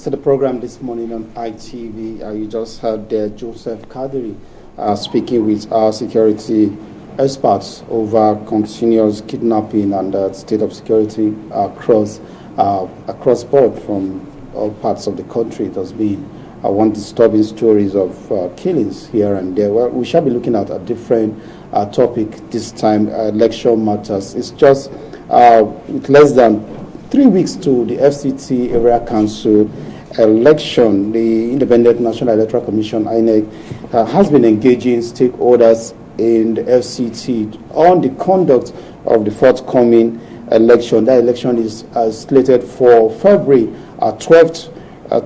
So the program this morning on ITV, you just heard Joseph Kadiri speaking with our security experts over continuous kidnapping and state of security across board from all parts of the country. It has been one disturbing stories of killings here and there. Well, we shall be looking at a different topic this time, election matters. It's just with less than 3 weeks to the FCT Area Council election. The Independent National Electoral Commission, INEC, has been engaging stakeholders in the FCT on the conduct of the forthcoming election. That election is slated for February 12th,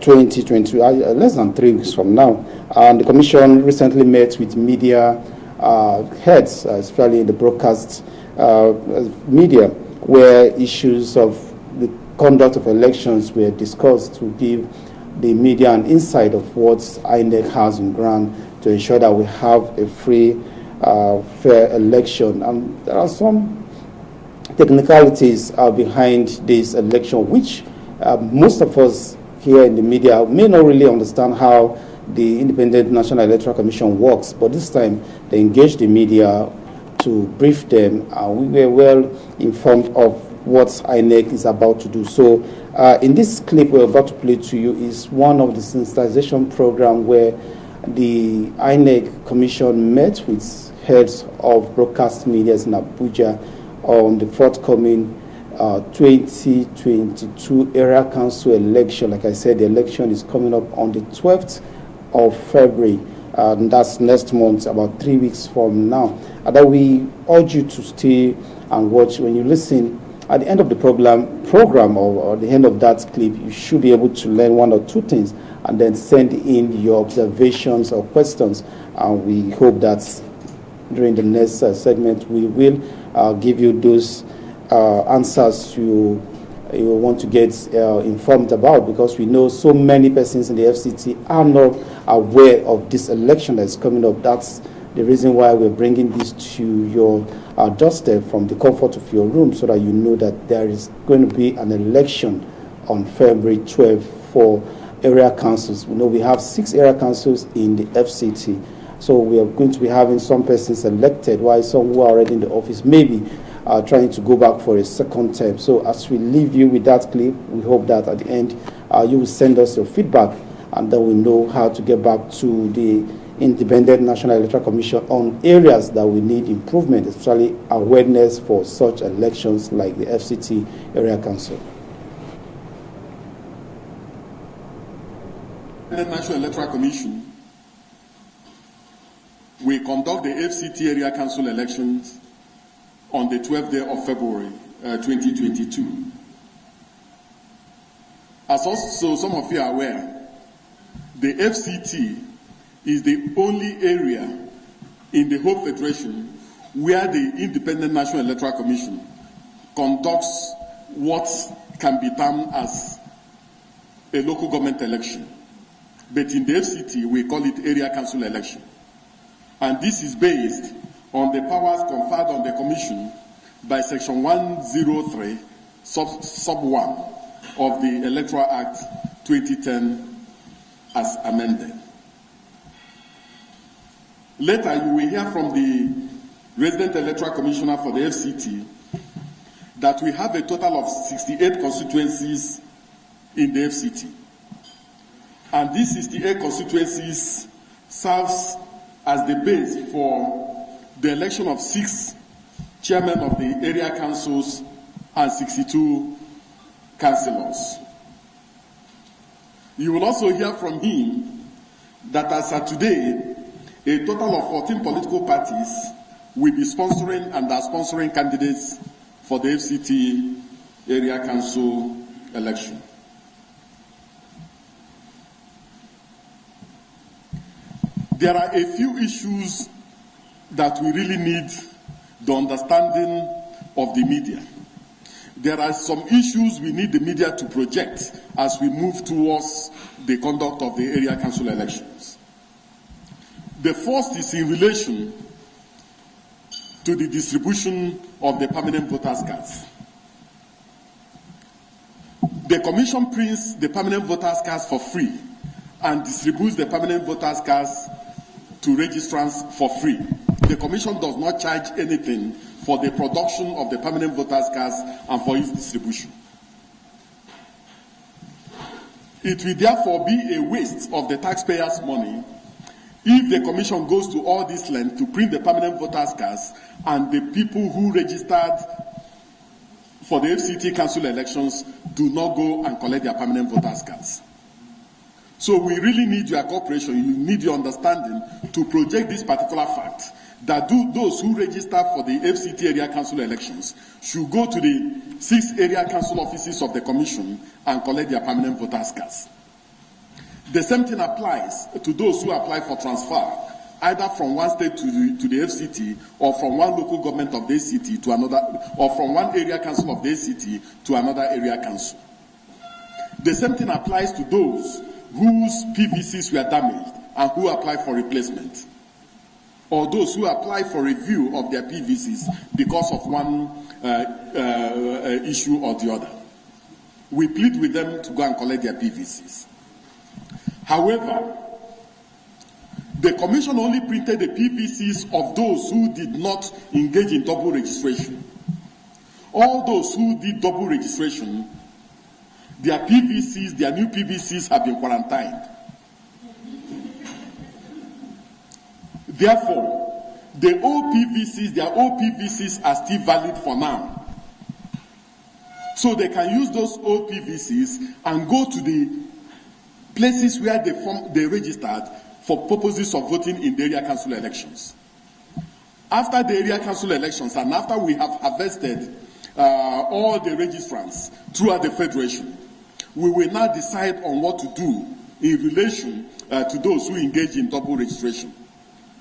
2020, less than 3 weeks from now. And the Commission recently met with media heads, especially in the broadcast media, where issues of the conduct of elections were discussed to give the media an insight of what INEC has in ground to ensure that we have a free, fair election. And there are some technicalities behind this election, which most of us here in the media may not really understand how the Independent National Electoral Commission works. But this time, they engaged the media to brief them. We were well informed of what INEC is about to do. So in this clip we're about to play to you is one of the sensitization program where the INEC Commission met with heads of broadcast media in Abuja on the forthcoming 2022 Area Council election. Like I said, the election is coming up on the 12th of February. And that's next month, about 3 weeks from now. And that we urge you to stay and watch. When you listen, at the end of the program or the end of that clip, you should be able to learn one or two things and then send in your observations or questions. And we hope that during the next segment, we will give you those answers you want to get informed about, because we know so many persons in the FCT are not aware of this election that's coming up. That's the reason why we're bringing this to your doorstep from the comfort of your room, so that you know that there is going to be an election on February 12th for area councils. We know we have 6 area councils in the FCT, so we are going to be having some persons elected, while some who are already in the office maybe trying to go back for a second term. So as we leave you with that clip, we hope that at the end you will send us your feedback, and then we know how to get back to the Independent National Electoral Commission on areas that we need improvement, especially awareness for such elections like the FCT Area Council. The National Electoral Commission will conduct the FCT Area Council elections on the 12th day of February 2022. As also some of you are aware, the FCT is the only area in the whole Federation where the Independent National Electoral Commission conducts what can be termed as a local government election. But in the FCT, we call it Area Council election. And this is based on the powers conferred on the Commission by Section 103, sub 1 of the Electoral Act 2010 as amended. Later, you will hear from the Resident Electoral Commissioner for the FCT that we have a total of 68 constituencies in the FCT. And these 68 constituencies serves as the base for the election of 6 chairmen of the area councils and 62 councillors. You will also hear from him that as of today, a total of 14 political parties will be sponsoring and are sponsoring candidates for the FCT area council election. There are a few issues that we really need the understanding of the media. There are some issues we need the media to project as we move towards the conduct of the area council elections. The first is in relation to the distribution of the permanent voters' cards. The commission prints the permanent voters' cards for free and distributes the permanent voters' cards to registrants for free. The commission does not charge anything for the production of the permanent voters' cards and for its distribution. It will therefore be a waste of the taxpayers' money if the commission goes to all this length to print the permanent voters' cards and the people who registered for the FCT council elections do not go and collect their permanent voters' cards. So we really need your cooperation, you need your understanding to project this particular fact that those who register for the FCT area council elections should go to the 6 area council offices of the commission and collect their permanent voters' cards. The same thing applies to those who apply for transfer, either from one state to the FCT or from one local government of the ACT to another, or from one area council of the ACT to another area council. The same thing applies to those whose PVCs were damaged and who apply for replacement, or those who apply for review of their PVCs because of one issue or the other. We plead with them to go and collect their PVCs. However, the commission only printed the PVCs of those who did not engage in double registration. All those who did double registration, their PVCs, their new PVCs have been quarantined. Therefore, the old PVCs, their old PVCs are still valid for now. So they can use those old PVCs and go to the places where they registered for purposes of voting in the area council elections. After the area council elections and after we have harvested all the registrants throughout the federation, we will now decide on what to do in relation to those who engage in double registration.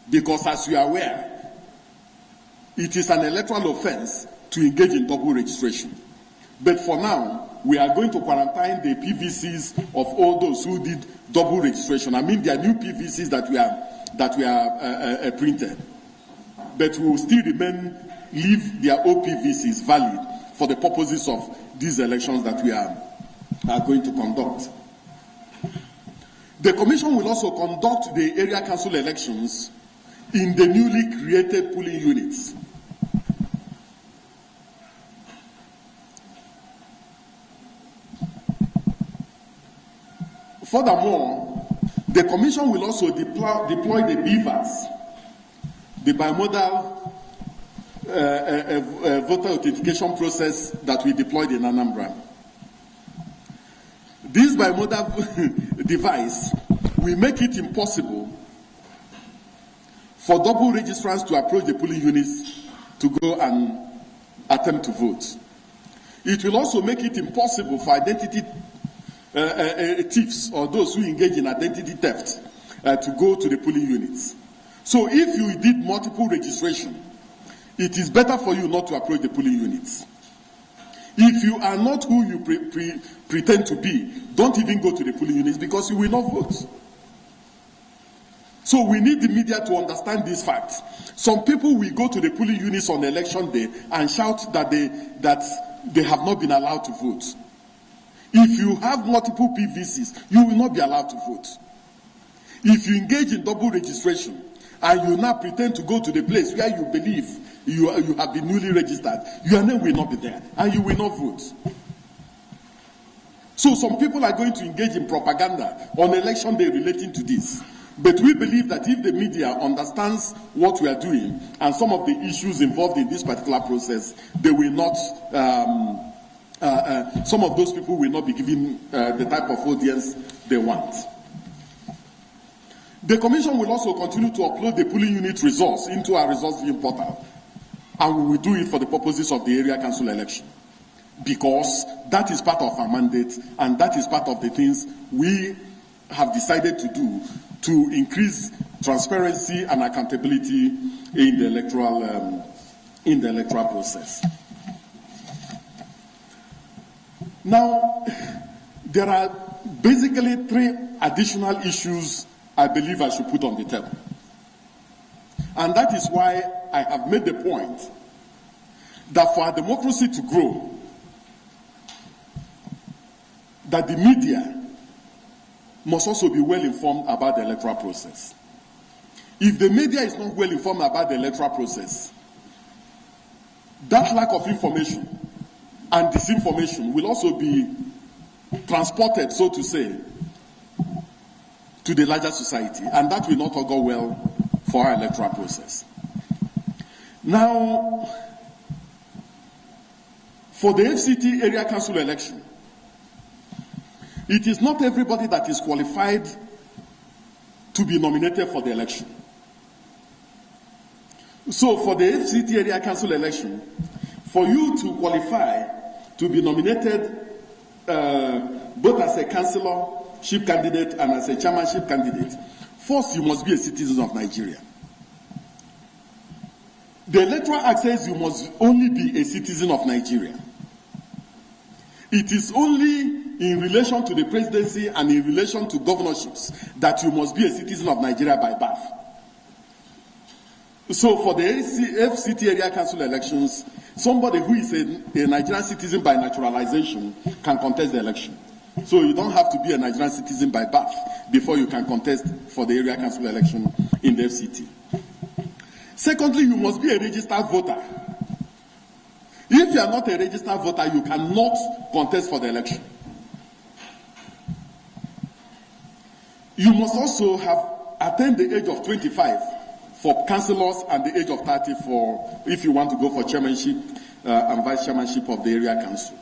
Because as you are aware, it is an electoral offense to engage in double registration. But for now, we are going to quarantine the PVCs of all those who did double registration. I mean, there are new PVCs that we are printed. But we will still leave their old PVCs valid for the purposes of these elections that we are going to conduct. The commission will also conduct the area council elections in the newly created polling units. Furthermore, the commission will also deploy the beavers, the bimodal voter authentication process that we deployed in Anambra. This bimodal device will make it impossible for double registrants to approach the polling units to go and attempt to vote. It will also make it impossible for identity thieves or those who engage in identity theft to go to the polling units. So if you did multiple registration, it is better for you not to approach the polling units. If you are not who you pretend to be, don't even go to the polling units because you will not vote. So we need the media to understand this fact. Some people will go to the polling units on election day and shout that they have not been allowed to vote. If you have multiple PVCs, you will not be allowed to vote. If you engage in double registration and you now pretend to go to the place where you believe you have been newly registered, your name will not be there and you will not vote. So some people are going to engage in propaganda on election day relating to this. But we believe that if the media understands what we are doing and some of the issues involved in this particular process, they will not, some of those people will not be given the type of audience they want. The Commission will also continue to upload the polling unit results into our results viewing portal, and we will do it for the purposes of the area council election, because that is part of our mandate and that is part of the things we have decided to do to increase transparency and accountability in the electoral process. Now, there are basically 3 additional issues I believe I should put on the table. And that is why I have made the point that for our democracy to grow, that the media must also be well informed about the electoral process. If the media is not well informed about the electoral process, that lack of information and disinformation will also be transported, so to say, to the larger society, and that will not go well for our electoral process. Now, for the FCT area council election, it is not everybody that is qualified to be nominated for the election. So for the FCT area council election, for you to qualify to be nominated both as a councillorship candidate and as a chairmanship candidate, first you must be a citizen of Nigeria. The Electoral Act says you must only be a citizen of Nigeria. It is only in relation to the presidency and in relation to governorships that you must be a citizen of Nigeria by birth. So for the FCT area council elections, somebody who is a Nigerian citizen by naturalization can contest the election. So you don't have to be a Nigerian citizen by birth before you can contest for the area council election in the FCT. Secondly, you must be a registered voter. If you are not a registered voter, you cannot contest for the election. You must also have attained the age of 25 for councillors and the age of 30 for if you want to go for chairmanship and vice chairmanship of the area council.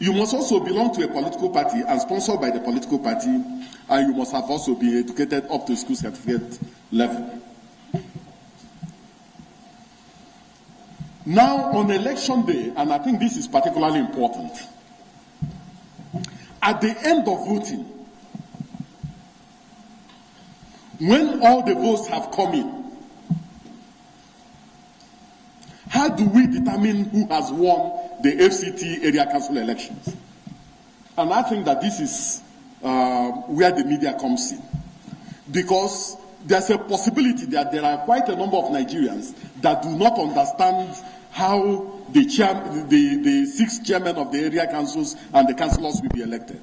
You must also belong to a political party and sponsored by the political party, and you must have also been educated up to school certificate level. Now, on election day, and I think this is particularly important, at the end of voting, when all the votes have come in, how do we determine who has won the FCT area council elections? And I think that this is where the media comes in. Because there's a possibility that there are quite a number of Nigerians that do not understand how the 6 chairmen of the area councils and the councillors will be elected.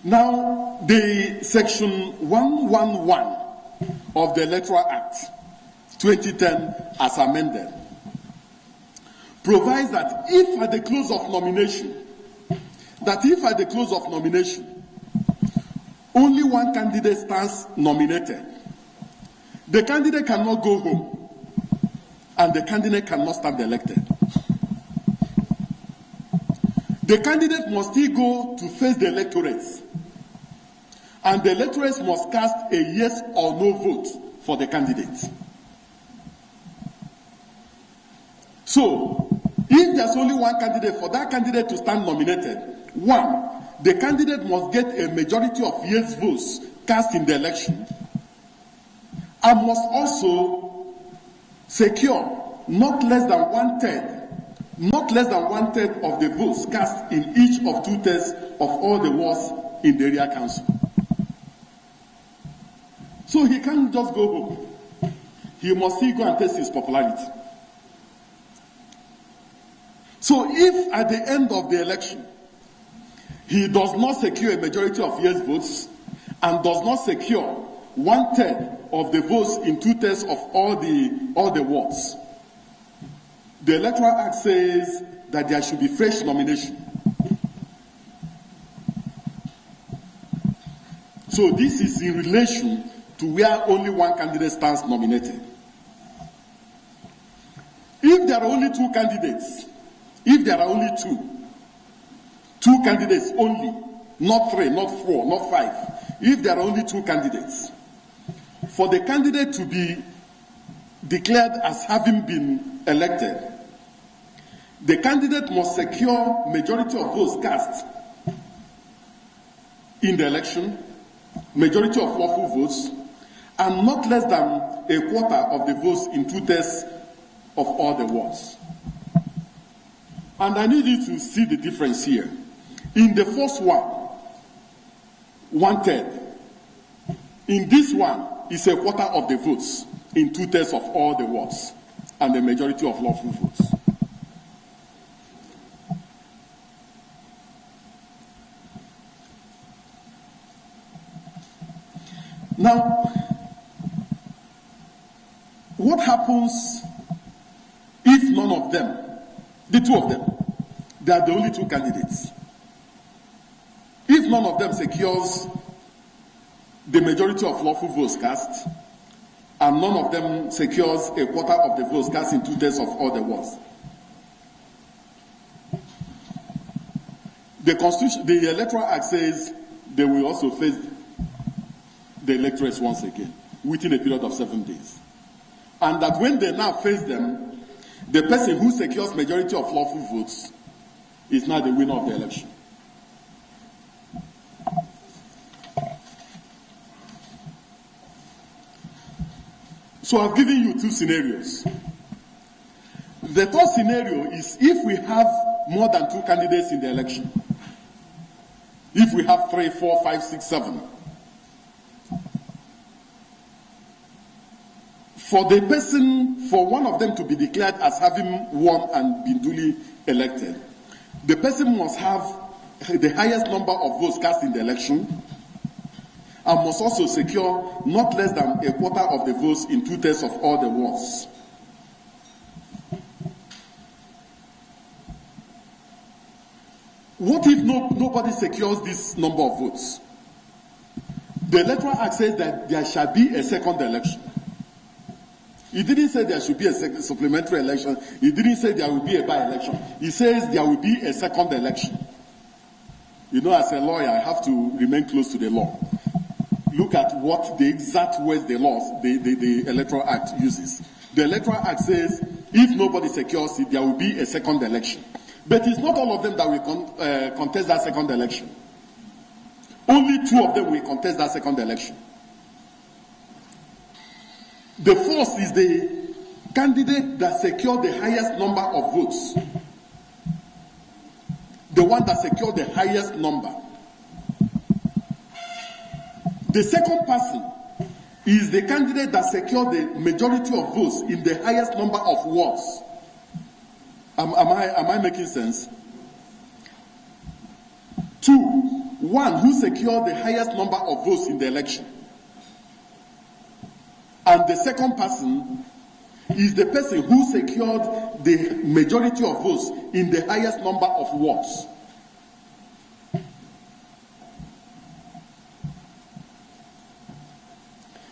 Now, the section 111 of the Electoral Act 2010 as amended provides that if at the close of nomination, only one candidate stands nominated, the candidate cannot go home and the candidate cannot stand elected. The candidate must still go to face the electorates, and the electorates must cast a yes or no vote for the candidate. So, if there's only one candidate, for that candidate to stand nominated, one, the candidate must get a majority of yes votes cast in the election, and must also secure not less than one-third of the votes cast in each of 2/3 of all the wards in the area council. So he can't just go home. He must still go and test his popularity. So if at the end of the election, he does not secure a majority of yes votes and does not secure 1/3 of the votes in 2/3 of all the wards, the Electoral Act says that there should be fresh nomination. So this is in relation to where only one candidate stands nominated. If there are only two candidates, two candidates only, not 3, not 4, not 5, if there are only 2 candidates, for the candidate to be declared as having been elected, the candidate must secure majority of votes cast in the election, majority of lawful votes, and not less than a quarter of the votes in 2/3 of all the wards. And I need you to see the difference here. In the first one, 1/3. In this one, is a quarter of the votes in 2/3 of all the wards, and the majority of lawful votes. Now, what happens if none of them, the two of them, they are the only two candidates? If none of them secures the majority of lawful votes cast, and none of them secures a quarter of the votes cast in 2/3 of all the wards, the Electoral Act says they will also face the electorates once again within a period of 7 days. And that when they now face them, the person who secures majority of lawful votes is now the winner of the election. So I've given you two scenarios. The third scenario is if we have more than two candidates in the election. If we have 3, 4, 5, 6, 7. For one of them to be declared as having won and been duly elected, the person must have the highest number of votes cast in the election and must also secure not less than a quarter of the votes in 2/3 of all the wards. What if nobody secures this number of votes? The Electoral Act says that there shall be a second election. It didn't say there should be a second supplementary election. It didn't say there will be a by-election. It says there will be a second election. You know, as a lawyer, I have to remain close to the law. Look at what the exact words the Electoral Act uses. The Electoral Act says if nobody secures it, there will be a second election. But it's not all of them that will contest that second election. Only 2 of them will contest that second election. The first is the candidate that secured the highest number of votes. The one that secured the highest number. The second person is the candidate that secured the majority of votes in the highest number of wards. Am I making sense? 2, one who secured the highest number of votes in the election. And the second person is the person who secured the majority of votes in the highest number of wards.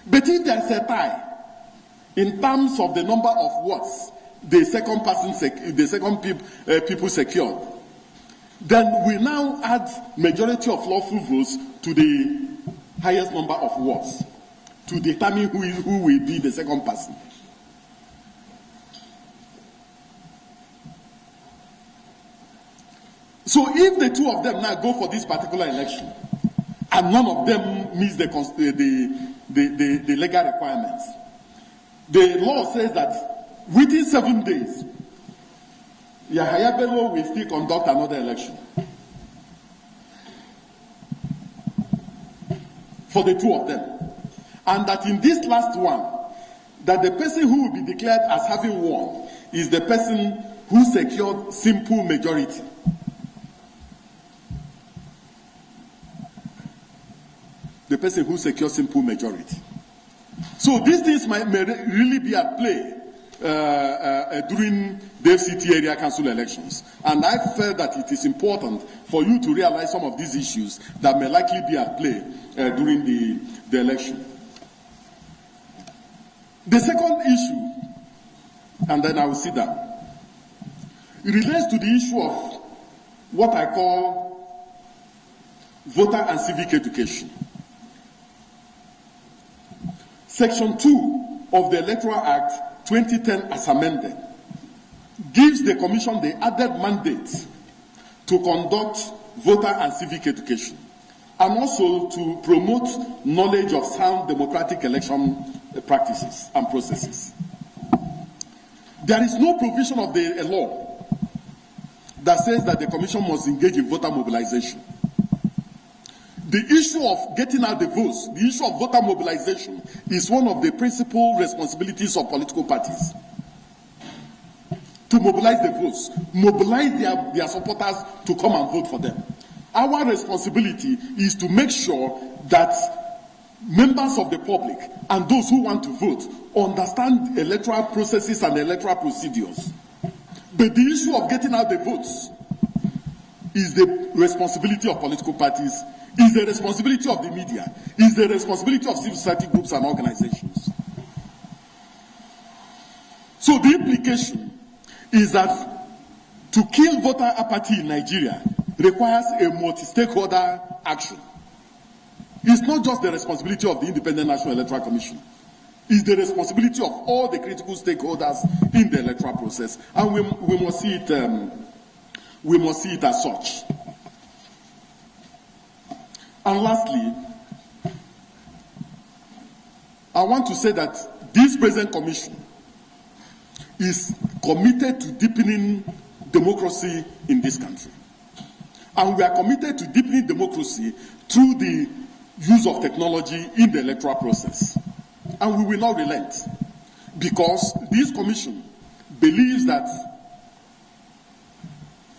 But if there's a tie in terms of the number of wards the second people secured, then we now add majority of lawful votes to the highest number of wards to determine who will be the second person. So if the 2 of them now go for this particular election and none of them meets the legal requirements, the law says that within 7 days, Yahaya Bello will still conduct another election for the 2 of them. And that in this last one, that the person who will be declared as having won is the person who secured simple majority. The person who secured simple majority. So these things may really be at play during the FCT area council elections. And I felt that it is important for you to realize some of these issues that may likely be at play during the election. The second issue, and then I will sit down, it relates to the issue of what I call voter and civic education. Section 2 of the Electoral Act 2010 as amended gives the Commission the added mandate to conduct voter and civic education and also to promote knowledge of sound democratic election practices and processes. There is no provision of the law that says that the Commission must engage in voter mobilization. The issue of getting out the votes, the issue of voter mobilization is one of the principal responsibilities of political parties. To mobilize the votes, mobilize their supporters to come and vote for them. Our responsibility is to make sure that members of the public and those who want to vote understand electoral processes and electoral procedures. But the issue of getting out the votes is the responsibility of political parties, is the responsibility of the media, is the responsibility of civil society groups and organizations. So the implication is that to kill voter apathy in Nigeria requires a multi-stakeholder action. It's not just the responsibility of the Independent National Electoral Commission. It's the responsibility of all the critical stakeholders in the electoral process, and we must see it as such. And lastly, I want to say that this present commission is committed to deepening democracy in this country. And we are committed to deepening democracy through the use of technology in the electoral process. And we will not relent, because this commission believes that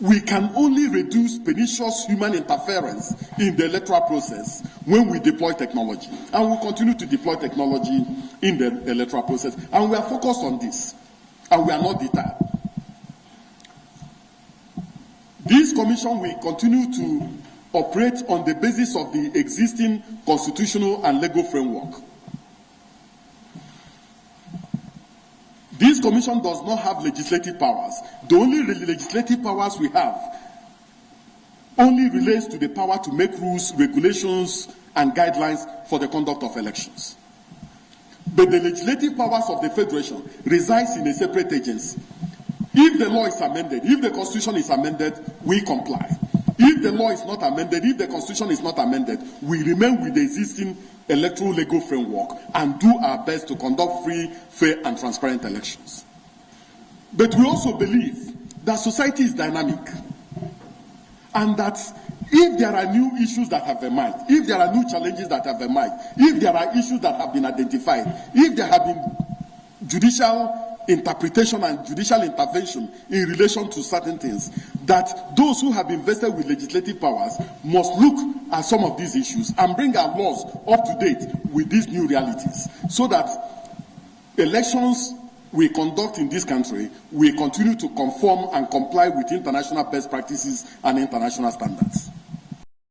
we can only reduce pernicious human interference in the electoral process when we deploy technology. And we'll continue to deploy technology in the electoral process. And we are focused on this. And we are not deterred. This commission will continue to operate on the basis of the existing constitutional and legal framework. This commission does not have legislative powers. The only legislative powers we have only relates to the power to make rules, regulations, and guidelines for the conduct of elections. But the legislative powers of the Federation resides in a separate agency. If the law is amended, if the Constitution is amended, we comply. If the law is not amended, if the Constitution is not amended, we remain with the existing electoral legal framework and do our best to conduct free, fair, and transparent elections. But we also believe that society is dynamic, and that if there are new issues that have emerged, if there are new challenges that have emerged, if there are issues that have been identified, if there have been judicial interpretation and judicial intervention in relation to certain things, that those who have been vested with legislative powers must look at some of these issues and bring our laws up to date with these new realities, so that elections we conduct in this country will continue to conform and comply with international best practices and international standards.